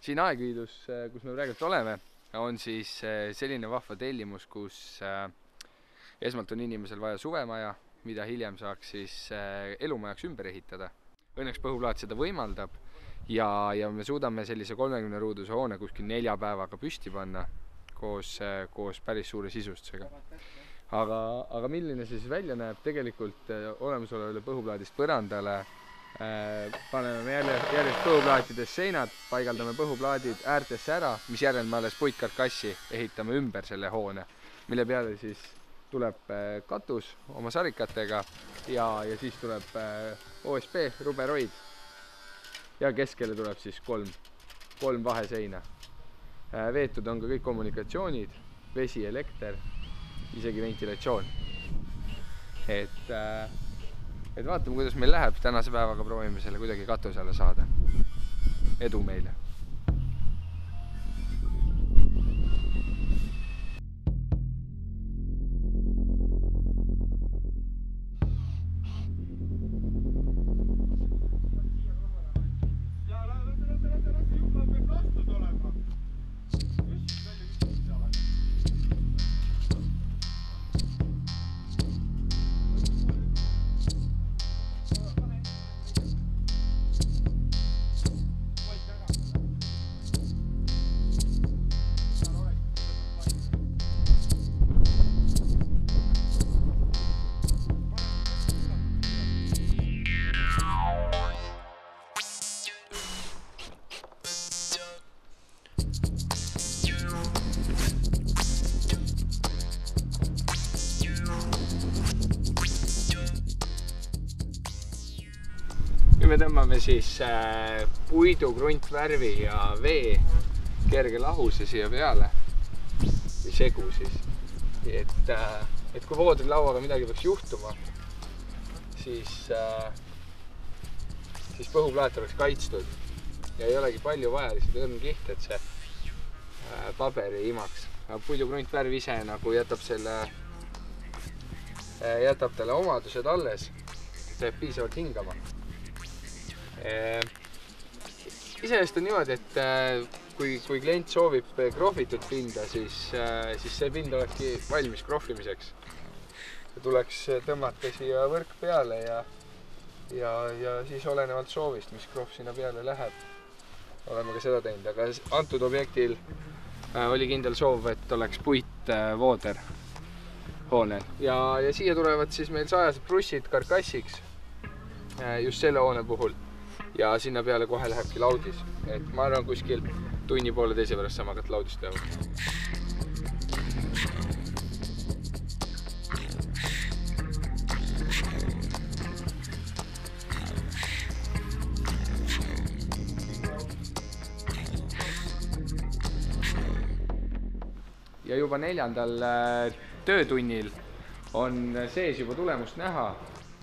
siin Aegviidus, kus me praegu oleme, on siis selline vahva tellimus, kus esmalt on inimesel vaja suvemaja, mida hiljem saaks siis elumajaks ümber ehitada. Õnneks Põhuplaat seda võimaldab ja me suudame sellise 30 ruuduse hoone kuskil 4 päevaga püsti panna koos päris suure sisustusega. Aga milline see siis välja näeb? Tegelikult olemasolevale Põhuplaadist põrandale paneme järjest Põhuplaatides seinad, paigaldame Põhuplaadid äärtesse ära, mis järel me alles puitkarkassi ehitame ümber selle hoone, mille peale siis tuleb katus oma sarikatega ja siis tuleb OSB, ruberoid ja keskele tuleb siis kolm vaheseina. Veetud on ka kõik kommunikatsioonid, vesi, elekter, isegi ventilatsioon. Et vaatame, kuidas meil läheb. Tänase päevaga proovime selle kuidagi katuse alla saada. Edu meile! Me tõmbame siis puidu, kruntvärvi ja vee kerge lahuse siia peale või segu siis. Et kui voodrilauaga midagi peaks juhtuma, siis Põhuplaat oleks kaitstud ja ei olegi palju vaja, lihtsalt õrn kiht, et see paber ei imaks. Puidu, kruntvärv ise nagu jätab talle omadused alles, teeb piisavalt hingama. Iseenesest on niimoodi, et kui klient soovib krohvitud pinda, siis see pind olekski valmis krohvimiseks. Tuleks tõmmata siia võrk peale ja siis olenevalt soovist, mis krohv sinna peale läheb, oleme ka seda teinud. Aga antud objektil oli kindel soov, et oleks puitvooder hoonel. Ja siia tulevad siis meil sajased prussid karkassiks just selle hoone puhul. Ja sinna peale kohe lähebki laudis. Et ma arvan kuskil tunni poole teise pärast sama hakata laudist teha. Ja juba 4. töötunnil on sees juba tulemust näha.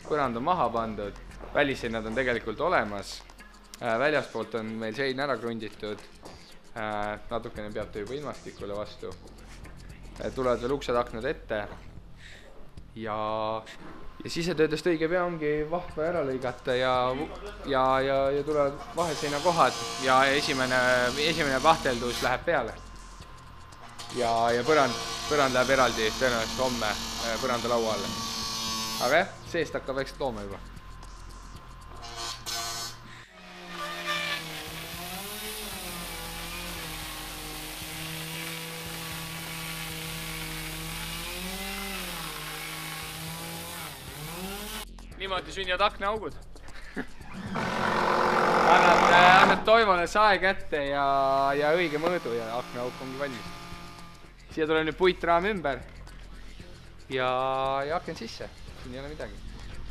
Põrand on maha pandud. Välisseinad on tegelikult olemas. Väljaspoolt on meil sein ära krunditud. Natukene peab ta juba ilmastikule vastu. Tulevad veel uksed aknad ette. Ja sisetöödest õige pea ongi vahva ära lõigata ja tulevad vaheseina kohad ja esimene pahteldus läheb peale. Ja põrand läheb eraldi tõenäoliselt homme põranda laua alla. Aga jah, seest hakkab väikselt looma juba. Niimoodi sünnivad aknaaugud. Annad Toivole sae kätte ja õige mõõdu ja aknaauk ongi valmis. Siia tuleb nüüd puitraam ümber ja aken sisse. Siin ei ole midagi.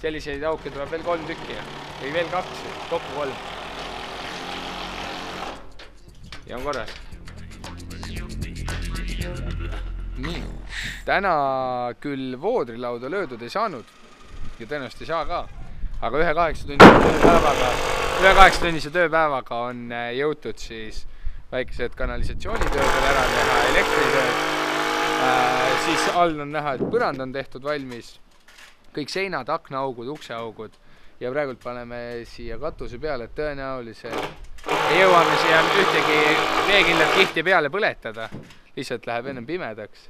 Selliseid auke tuleb veel 3 tükki või veel 2, kokku 3. Ja on korras. Nii. Täna küll voodrilauda löödud ei saanud. Ja tõenäoliselt ei saa ka, aga 8-tunnise tööpäevaga on jõutud siis väikesed kanalisatsioonitööd ära teha, elektritööd, siis all on näha, et põrand on tehtud valmis, kõik seinad, aknaaugud, ukseaugud ja praegult paneme siia katuse peale tõenäoliselt ei jõuame siia ühtegi veekindlat kihti peale põletada, lihtsalt läheb ennem pimedaks.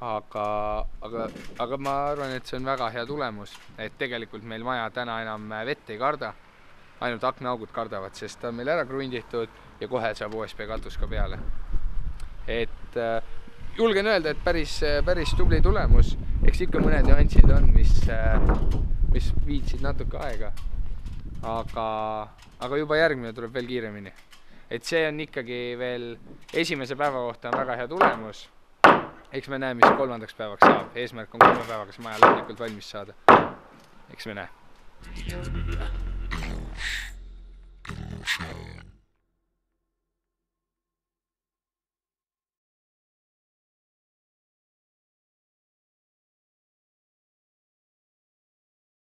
Aga ma arvan, et see on väga hea tulemus, et tegelikult meil maja täna enam vett ei karda, ainult aknaaugud kardavad, sest ta on meil ära krunditud ja kohe saab OSB katus ka peale. Et julgen öelda, et päris tubli tulemus, eks ikka mõned nüansid on, mis viitsid natuke aega, aga juba järgmine tuleb veel kiiremini. Et see on ikkagi veel esimese päeva kohta on väga hea tulemus. Eks me näe, mis 3. päevaks saab. Eesmärk on 3 päevaga see maja lõplikult valmis saada. Eks me näe.